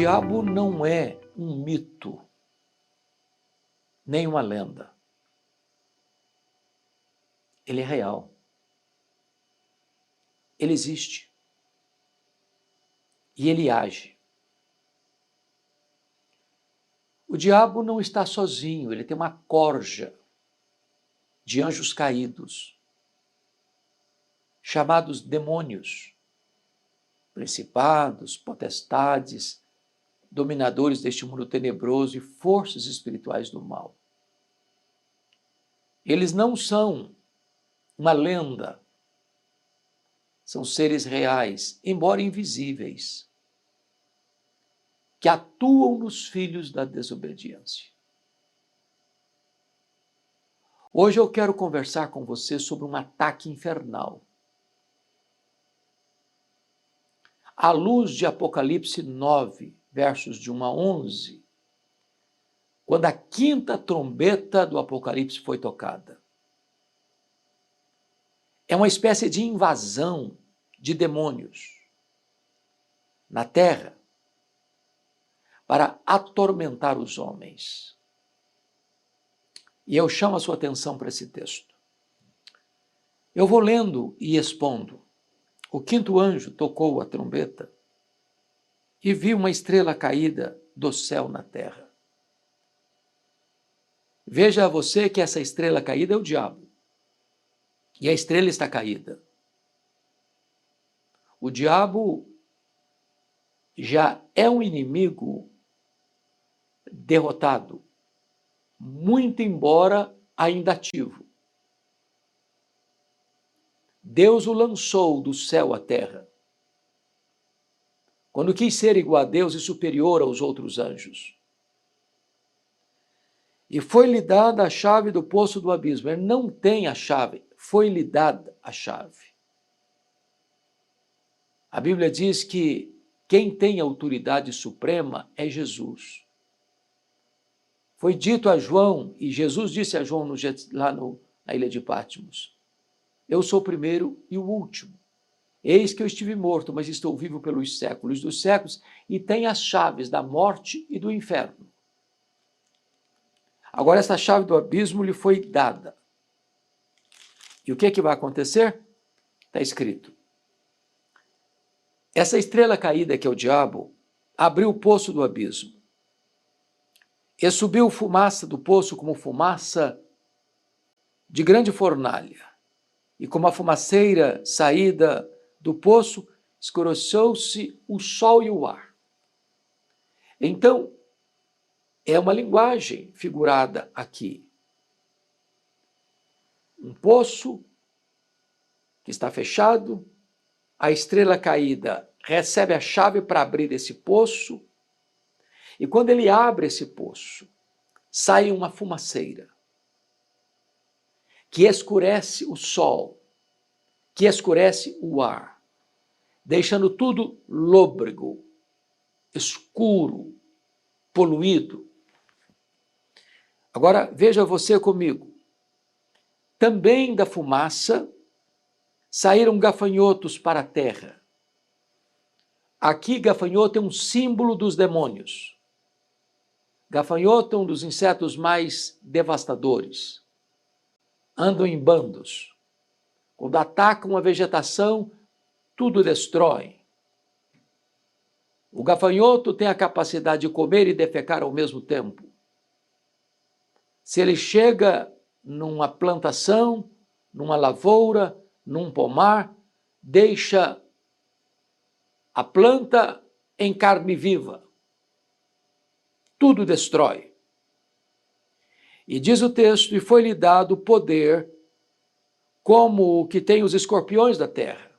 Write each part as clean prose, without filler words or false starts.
diabo não é um mito, nem uma lenda. Ele é real. Ele existe. E ele age. O diabo não está sozinho, ele tem uma corja de anjos caídos, chamados demônios, principados, potestades, dominadores deste mundo tenebroso e forças espirituais do mal. Eles não são uma lenda, são seres reais, embora invisíveis, que atuam nos filhos da desobediência. Hoje eu quero conversar com você sobre um ataque infernal. À luz de Apocalipse 9, versos de 1 a 11, quando a quinta trombeta do Apocalipse foi tocada. É uma espécie de invasão de demônios na terra para atormentar os homens. E eu chamo a sua atenção para esse texto. Eu vou lendo e expondo. O quinto anjo tocou a trombeta e vi uma estrela caída do céu na terra. Veja você que essa estrela caída é o diabo. E a estrela está caída. O diabo já é um inimigo derrotado, muito embora ainda ativo. Deus o lançou do céu à terra, quando quis ser igual a Deus e superior aos outros anjos. E foi-lhe dada a chave do poço do abismo. Ele não tem a chave, foi-lhe dada a chave. A Bíblia diz que quem tem autoridade suprema é Jesus. Foi dito a João, e Jesus disse a João lá na ilha de Patmos: eu sou o primeiro e o último. Eis que eu estive morto, mas estou vivo pelos séculos dos séculos, e tenho as chaves da morte e do inferno. Agora essa chave do abismo lhe foi dada. E o que é que vai acontecer? Está escrito. Essa estrela caída, que é o diabo, abriu o poço do abismo. E subiu fumaça do poço como fumaça de grande fornalha. E como a fumaceira saída do poço, escureceu-se o sol e o ar. Então, é uma linguagem figurada aqui. Um poço que está fechado, a estrela caída recebe a chave para abrir esse poço, e quando ele abre esse poço, sai uma fumaceira que escurece o sol, que escurece o ar, deixando tudo lôbrego, escuro, poluído. Agora, veja você comigo. Também da fumaça saíram gafanhotos para a terra. Aqui, gafanhoto é um símbolo dos demônios. Gafanhoto é um dos insetos mais devastadores. Andam em bandos. Quando atacam a vegetação, tudo destrói. O gafanhoto tem a capacidade de comer e defecar ao mesmo tempo. Se ele chega numa plantação, numa lavoura, num pomar, deixa a planta em carne viva. Tudo destrói. E diz o texto, e foi-lhe dado poder como o que tem os escorpiões da terra.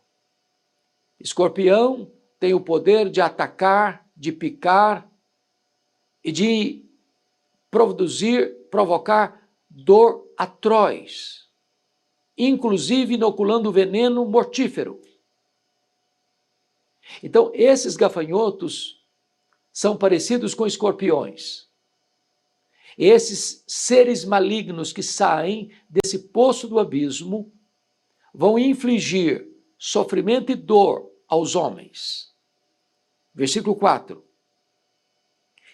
Escorpião tem o poder de atacar, de picar e de provocar dor atroz, inclusive inoculando veneno mortífero. Então, esses gafanhotos são parecidos com escorpiões. Esses seres malignos que saem desse poço do abismo vão infligir sofrimento e dor aos homens. Versículo 4.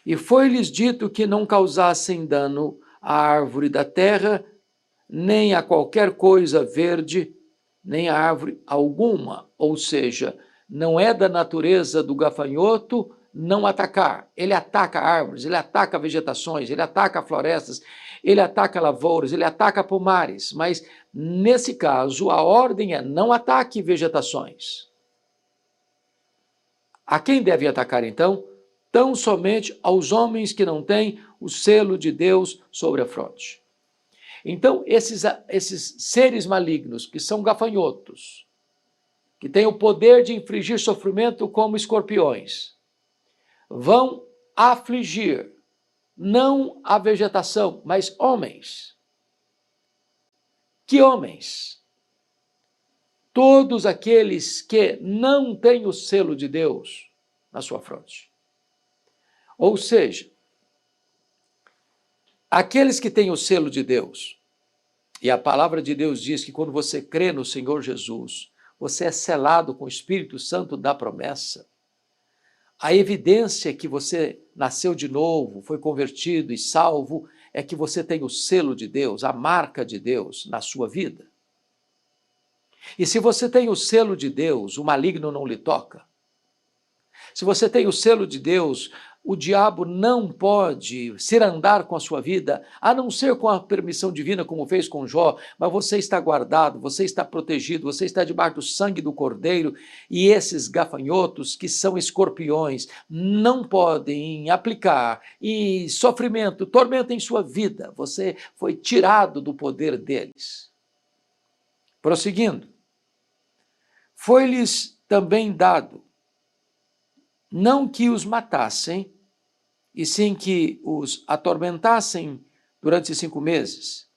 E foi-lhes dito que não causassem dano à árvore da terra, nem a qualquer coisa verde, nem a árvore alguma. Ou seja, não é da natureza do gafanhoto não atacar. Ele ataca árvores, ele ataca vegetações, ele ataca florestas, ele ataca lavouras, ele ataca pomares. Mas, nesse caso, a ordem é não ataque vegetações. A quem deve atacar, então? Tão somente aos homens que não têm o selo de Deus sobre a fronte. Então, esses seres malignos, que são gafanhotos, que têm o poder de infligir sofrimento como escorpiões, vão afligir não a vegetação, mas homens. Que homens? Todos aqueles que não têm o selo de Deus na sua fronte. Ou seja, aqueles que têm o selo de Deus, e a palavra de Deus diz que quando você crê no Senhor Jesus, você é selado com o Espírito Santo da promessa. A evidência que você nasceu de novo, foi convertido e salvo, é que você tem o selo de Deus, a marca de Deus na sua vida. E se você tem o selo de Deus, o maligno não lhe toca. Se você tem o selo de Deus, o diabo não pode cirandar com a sua vida, a não ser com a permissão divina, como fez com Jó, mas você está guardado, você está protegido, você está debaixo do sangue do Cordeiro, e esses gafanhotos, que são escorpiões, não podem aplicar e sofrimento, tormento em sua vida. Você foi tirado do poder deles. Prosseguindo, foi-lhes também dado não que os matassem, e sim que os atormentassem durante 5 meses.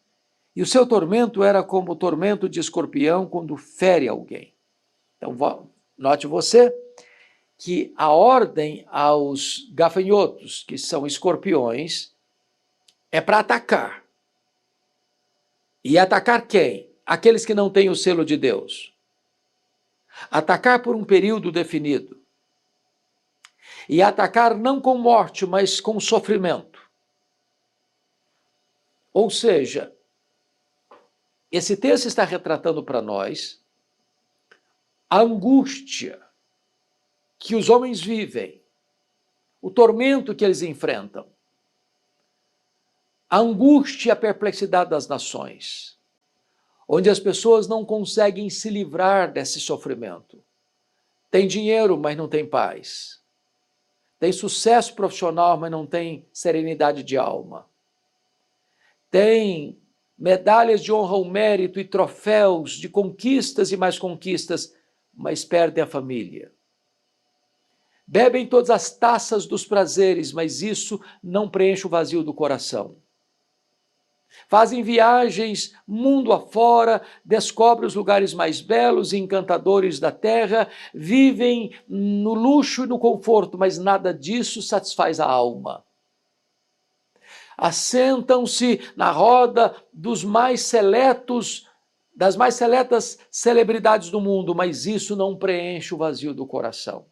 E o seu tormento era como o tormento de escorpião quando fere alguém. Então, note você que a ordem aos gafanhotos, que são escorpiões, é para atacar. E atacar quem? Aqueles que não têm o selo de Deus. Atacar por um período definido. E atacar não com morte, mas com sofrimento. Ou seja, esse texto está retratando para nós a angústia que os homens vivem, o tormento que eles enfrentam, a angústia e a perplexidade das nações, onde as pessoas não conseguem se livrar desse sofrimento. Tem dinheiro, mas não tem paz. Tem sucesso profissional, mas não tem serenidade de alma. Tem medalhas de honra ao mérito e troféus de conquistas e mais conquistas, mas perdem a família. Bebem todas as taças dos prazeres, mas isso não preenche o vazio do coração. Fazem viagens mundo afora, descobrem os lugares mais belos e encantadores da terra, vivem no luxo e no conforto, mas nada disso satisfaz a alma. Assentam-se na roda dos mais seletos, das mais seletas celebridades do mundo, mas isso não preenche o vazio do coração.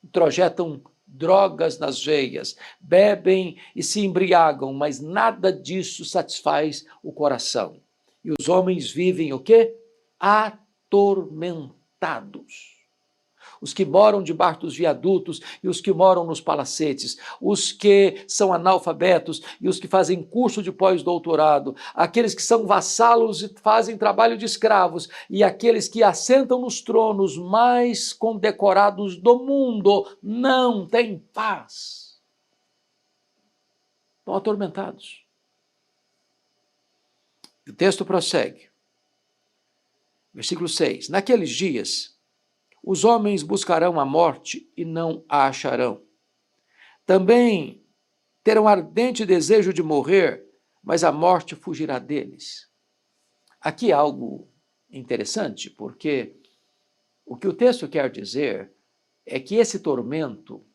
Introjetam drogas nas veias, bebem e se embriagam, mas nada disso satisfaz o coração. E os homens vivem o quê? Atormentados. Os que moram debaixo dos viadutos e os que moram nos palacetes, os que são analfabetos e os que fazem curso de pós-doutorado, aqueles que são vassalos e fazem trabalho de escravos, e aqueles que assentam nos tronos mais condecorados do mundo, não têm paz. Estão atormentados. O texto prossegue. Versículo 6. Naqueles dias, os homens buscarão a morte e não a acharão. Também terão ardente desejo de morrer, mas a morte fugirá deles. Aqui há algo interessante, porque o que o texto quer dizer é que esse tormento,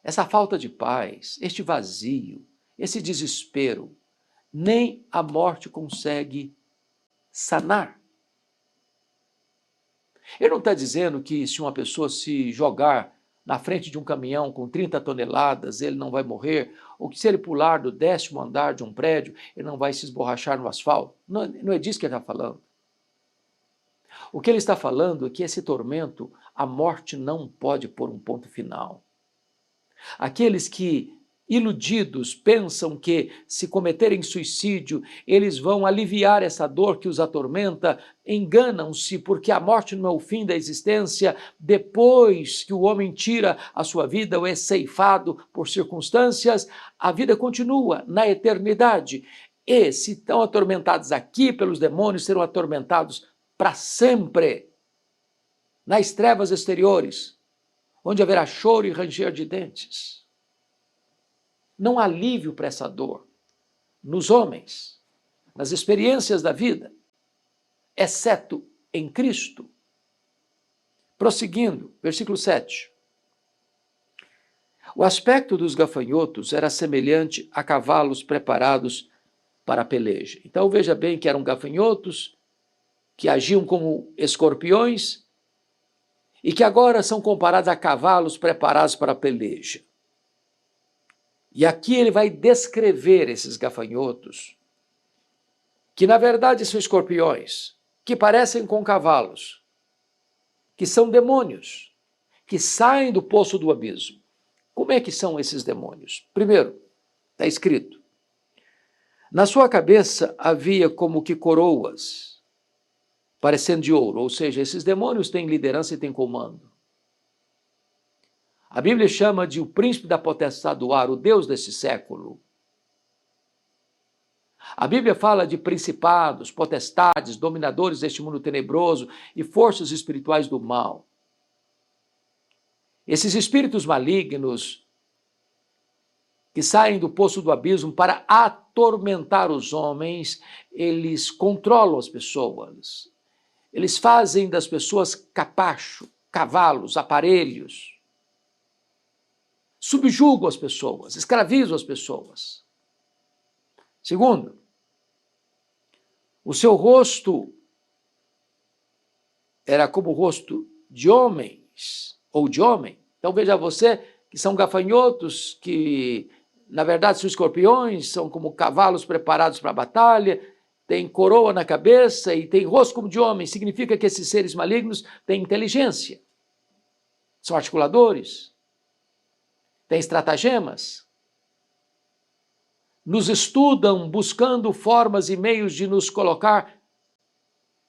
essa falta de paz, este vazio, esse desespero, nem a morte consegue sanar. Ele não está dizendo que se uma pessoa se jogar na frente de um caminhão com 30 toneladas, ele não vai morrer, ou que se ele pular do 10º andar de um prédio, ele não vai se esborrachar no asfalto. Não é disso que ele está falando. O que ele está falando é que esse tormento, a morte não pode pôr um ponto final. Aqueles que, iludidos, pensam que, se cometerem suicídio, eles vão aliviar essa dor que os atormenta, enganam-se, porque a morte não é o fim da existência. Depois que o homem tira a sua vida ou é ceifado por circunstâncias, a vida continua na eternidade. E, se estão atormentados aqui pelos demônios, serão atormentados para sempre, nas trevas exteriores, onde haverá choro e ranger de dentes. Não há alívio para essa dor nos homens, nas experiências da vida, exceto em Cristo. Prosseguindo, versículo 7. O aspecto dos gafanhotos era semelhante a cavalos preparados para a peleja. Então veja bem que eram gafanhotos que agiam como escorpiões e que agora são comparados a cavalos preparados para a peleja. E aqui ele vai descrever esses gafanhotos, que na verdade são escorpiões, que parecem com cavalos, que são demônios, que saem do poço do abismo. Como é que são esses demônios? Primeiro, está escrito, na sua cabeça havia como que coroas, parecendo de ouro, ou seja, esses demônios têm liderança e têm comando. A Bíblia chama de o príncipe da potestade do ar, o Deus desse século. A Bíblia fala de principados, potestades, dominadores deste mundo tenebroso e forças espirituais do mal. Esses espíritos malignos que saem do poço do abismo para atormentar os homens, eles controlam as pessoas. Eles fazem das pessoas capacho, cavalos, aparelhos. Subjugam as pessoas, escravizam as pessoas. Segundo, o seu rosto era como o rosto de homens, ou de homem. Então veja você que são gafanhotos, que na verdade são escorpiões, são como cavalos preparados para a batalha, tem coroa na cabeça e tem rosto como de homem. Significa que esses seres malignos têm inteligência, são articuladores, têm estratagemas, nos estudam buscando formas e meios de nos colocar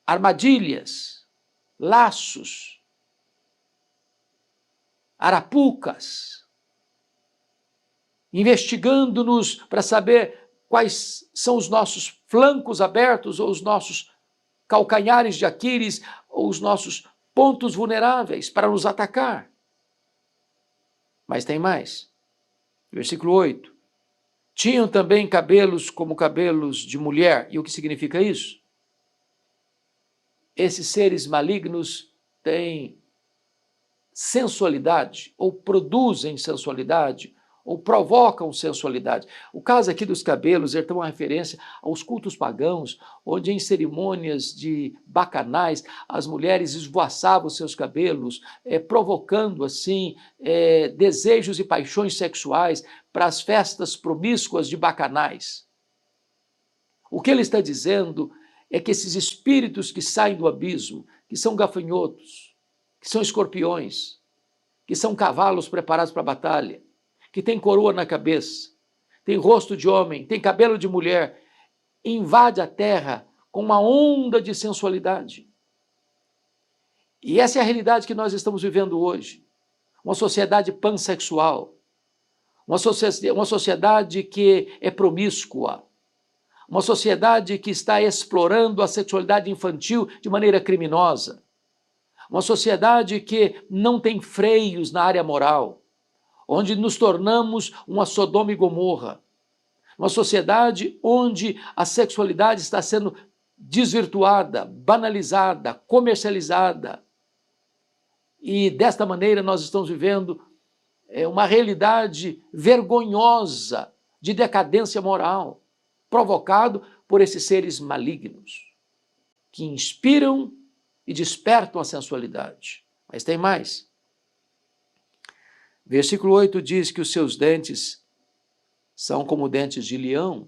armadilhas, laços, arapucas, investigando-nos para saber quais são os nossos flancos abertos ou os nossos calcanhares de Aquiles ou os nossos pontos vulneráveis para nos atacar. Mas tem mais. Versículo 8. Tinham também cabelos como cabelos de mulher. E o que significa isso? Esses seres malignos têm sensualidade, ou produzem sensualidade, ou provocam sensualidade. O caso aqui dos cabelos é uma referência aos cultos pagãos, onde em cerimônias de bacanais as mulheres esvoaçavam seus cabelos, provocando assim desejos e paixões sexuais para as festas promíscuas de bacanais. O que ele está dizendo é que esses espíritos que saem do abismo, que são gafanhotos, que são escorpiões, que são cavalos preparados para a batalha, que tem coroa na cabeça, tem rosto de homem, tem cabelo de mulher, invade a terra com uma onda de sensualidade. E essa é a realidade que nós estamos vivendo hoje. Uma sociedade pansexual, uma sociedade que é promíscua, uma sociedade que está explorando a sexualidade infantil de maneira criminosa, uma sociedade que não tem freios na área moral, onde nos tornamos uma Sodoma e Gomorra, uma sociedade onde a sexualidade está sendo desvirtuada, banalizada, comercializada. E desta maneira nós estamos vivendo uma realidade vergonhosa de decadência moral, provocado por esses seres malignos, que inspiram e despertam a sensualidade. Mas tem mais. Versículo 8 diz que os seus dentes são como dentes de leão.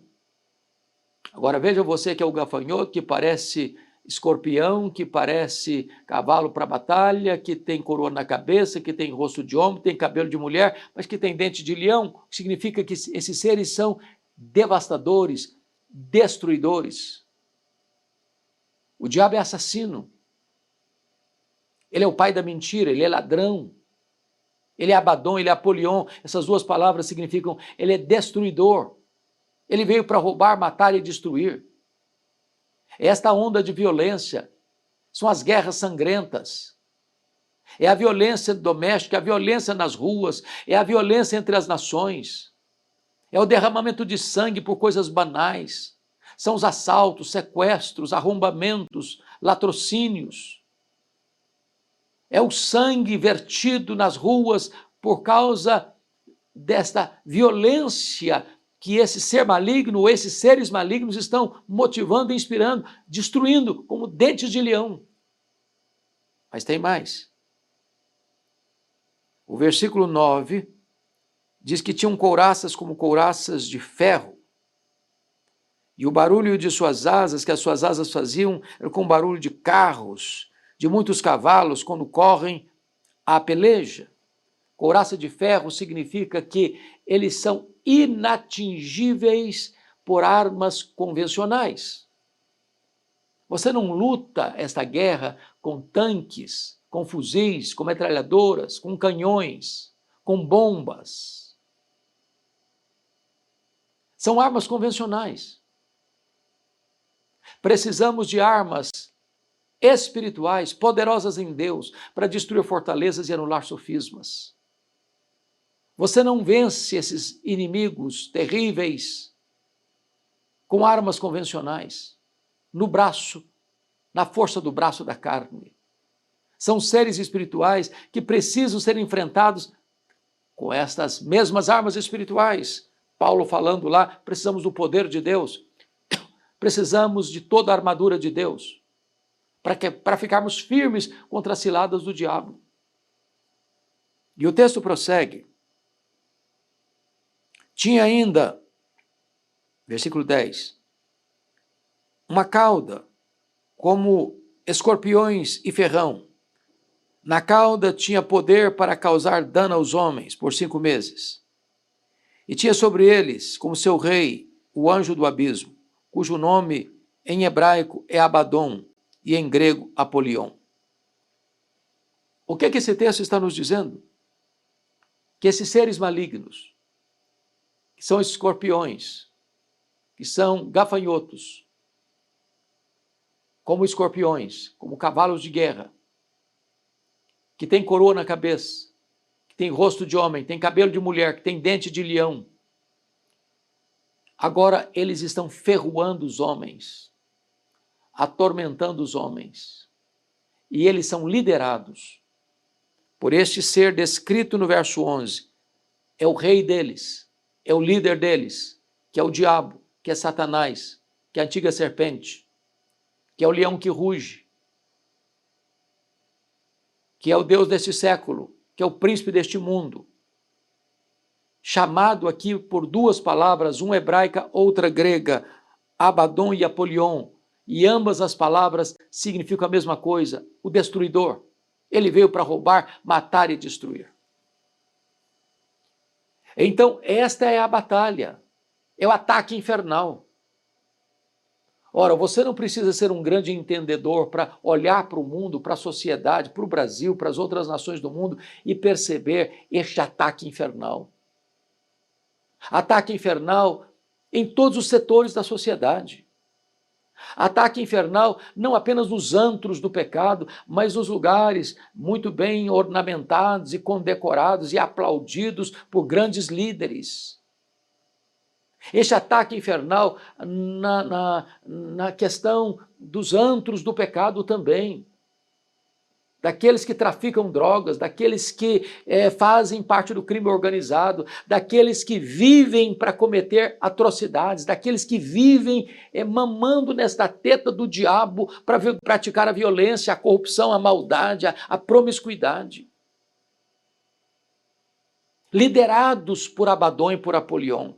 Agora veja você que é o gafanhoto, que parece escorpião, que parece cavalo para batalha, que tem coroa na cabeça, que tem rosto de homem, tem cabelo de mulher, mas que tem dente de leão, significa que esses seres são devastadores, destruidores. O diabo é assassino. Ele é o pai da mentira, ele é ladrão. Ele é Abaddon, ele é Apolion. Essas duas palavras significam ele é destruidor. Ele veio para roubar, matar e destruir. Esta onda de violência são as guerras sangrentas. É a violência doméstica, a violência nas ruas, é a violência entre as nações. É o derramamento de sangue por coisas banais. São os assaltos, sequestros, arrombamentos, latrocínios. É o sangue vertido nas ruas por causa desta violência que esse ser maligno, ou esses seres malignos estão motivando, inspirando, destruindo, como dentes de leão. Mas tem mais. O versículo 9 diz que tinham couraças como couraças de ferro. E o barulho de suas asas, que as suas asas faziam, era com barulho de carros, de muitos cavalos, quando correm à peleja. Couraça de ferro significa que eles são inatingíveis por armas convencionais. Você não luta esta guerra com tanques, com fuzis, com metralhadoras, com canhões, com bombas. São armas convencionais. Precisamos de armas espirituais, poderosas em Deus, para destruir fortalezas e anular sofismas. Você não vence esses inimigos terríveis com armas convencionais, no braço, na força do braço da carne. São seres espirituais que precisam ser enfrentados com estas mesmas armas espirituais. Paulo falando lá, precisamos do poder de Deus, precisamos de toda a armadura de Deus, para ficarmos firmes contra as ciladas do diabo. E o texto prossegue. Tinha ainda, versículo 10, uma cauda como escorpiões e ferrão. Na cauda tinha poder para causar dano aos homens por 5 meses. E tinha sobre eles, como seu rei, o anjo do abismo, cujo nome em hebraico é Abaddon e em grego Apolion. O que esse texto está nos dizendo? Que esses seres malignos, que são escorpiões, que são gafanhotos, como escorpiões, como cavalos de guerra, que tem coroa na cabeça, que tem rosto de homem, tem cabelo de mulher, que tem dente de leão. Agora eles estão ferroando os homens, atormentando os homens, e eles são liderados por este ser descrito no verso 11. É o rei deles, é o líder deles, que é o diabo, que é Satanás, que é a antiga serpente, que é o leão que ruge, que é o Deus deste século, que é o príncipe deste mundo, chamado aqui por 2 palavras, uma hebraica, outra grega, Abaddon e Apolion, e ambas as palavras significam a mesma coisa, o destruidor. Ele veio para roubar, matar e destruir. Então, esta é a batalha, é o ataque infernal. Ora, você não precisa ser um grande entendedor para olhar para o mundo, para a sociedade, para o Brasil, para as outras nações do mundo e perceber este ataque infernal. Ataque infernal em todos os setores da sociedade. Ataque infernal não apenas nos antros do pecado, mas nos lugares muito bem ornamentados e condecorados e aplaudidos por grandes líderes. Este ataque infernal na questão dos antros do pecado também, daqueles que traficam drogas, daqueles que fazem parte do crime organizado, daqueles que vivem para cometer atrocidades, daqueles que vivem mamando nesta teta do diabo para praticar a violência, a corrupção, a maldade, a promiscuidade. liderados por Abadão e por Apolion,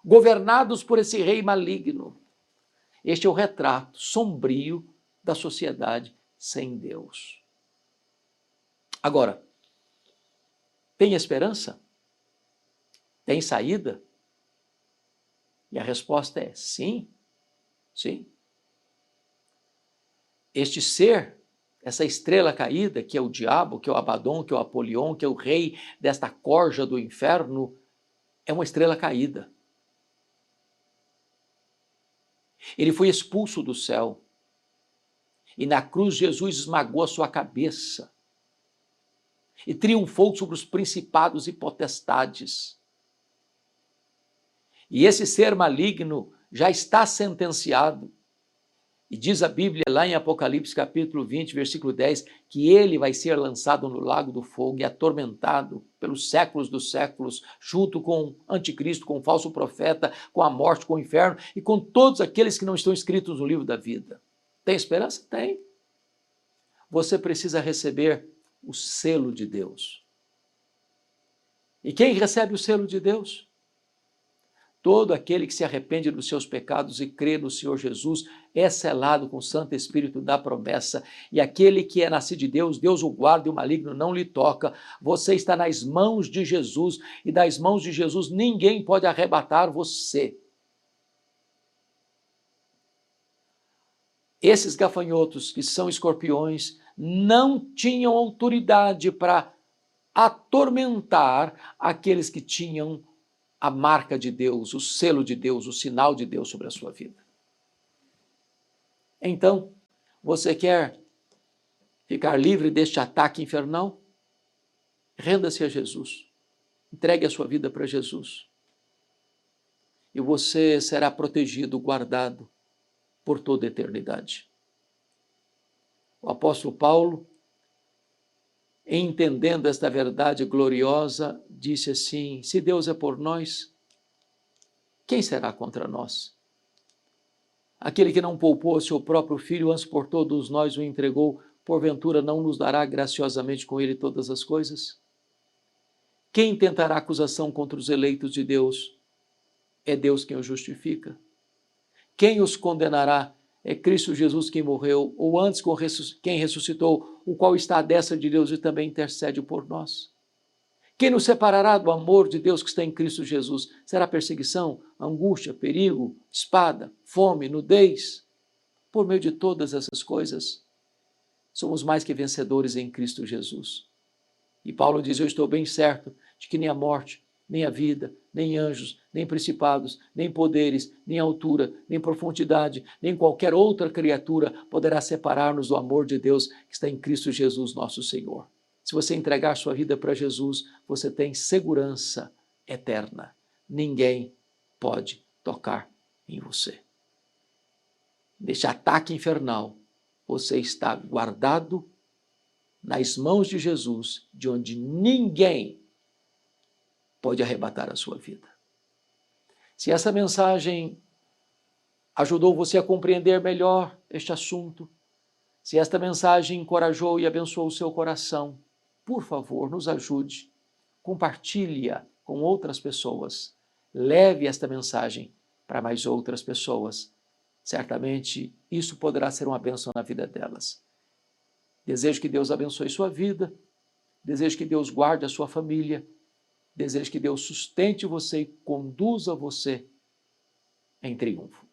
governados por esse rei maligno. Este é o retrato sombrio da sociedade sem Deus. Agora, tem esperança? Tem saída? E a resposta é sim, sim. Este ser, essa estrela caída, que é o diabo, que é o Abadão, que é o Apolion, que é o rei desta corja do inferno, é uma estrela caída. Ele foi expulso do céu. E na cruz Jesus esmagou a sua cabeça e triunfou sobre os principados e potestades. E esse ser maligno já está sentenciado. E diz a Bíblia lá em Apocalipse capítulo 20, versículo 10, que ele vai ser lançado no lago do fogo e atormentado pelos séculos dos séculos, junto com o anticristo, com o falso profeta, com a morte, com o inferno e com todos aqueles que não estão escritos no livro da vida. Tem esperança? Tem. Você precisa receber o selo de Deus. E quem recebe o selo de Deus? Todo aquele que se arrepende dos seus pecados e crê no Senhor Jesus é selado com o Santo Espírito da promessa. E aquele que é nascido de Deus, Deus o guarda e o maligno não lhe toca. Você está nas mãos de Jesus e das mãos de Jesus ninguém pode arrebatar você. Esses gafanhotos, que são escorpiões, não tinham autoridade para atormentar aqueles que tinham a marca de Deus, o selo de Deus, o sinal de Deus sobre a sua vida. Então, você quer ficar livre deste ataque infernal? Renda-se a Jesus. Entregue a sua vida para Jesus. E você será protegido, guardado por toda a eternidade. O apóstolo Paulo, entendendo esta verdade gloriosa, disse assim: se Deus é por nós, quem será contra nós? Aquele que não poupou o seu próprio filho, antes por todos nós o entregou, porventura não nos dará graciosamente com ele todas as coisas? Quem tentará acusação contra os eleitos de Deus? É Deus quem os justifica. Quem os condenará? É Cristo Jesus quem morreu, ou antes quem ressuscitou, o qual está à destra de Deus e também intercede por nós. Quem nos separará do amor de Deus que está em Cristo Jesus? Será perseguição, angústia, perigo, espada, fome, nudez? Por meio de todas essas coisas, somos mais que vencedores em Cristo Jesus. E Paulo diz: eu estou bem certo de que nem a morte, nem a vida, nem anjos, nem principados, nem poderes, nem altura, nem profundidade, nem qualquer outra criatura poderá separar-nos do amor de Deus que está em Cristo Jesus, nosso Senhor. Se você entregar sua vida para Jesus, você tem segurança eterna. Ninguém pode tocar em você. Neste ataque infernal, você está guardado nas mãos de Jesus, de onde ninguém pode arrebatar a sua vida. Se essa mensagem ajudou você a compreender melhor este assunto, se esta mensagem encorajou e abençoou o seu coração, por favor, nos ajude, compartilhe-a com outras pessoas, leve esta mensagem para mais outras pessoas. Certamente isso poderá ser uma bênção na vida delas. Desejo que Deus abençoe sua vida, desejo que Deus guarde a sua família, desejo que Deus sustente você e conduza você em triunfo.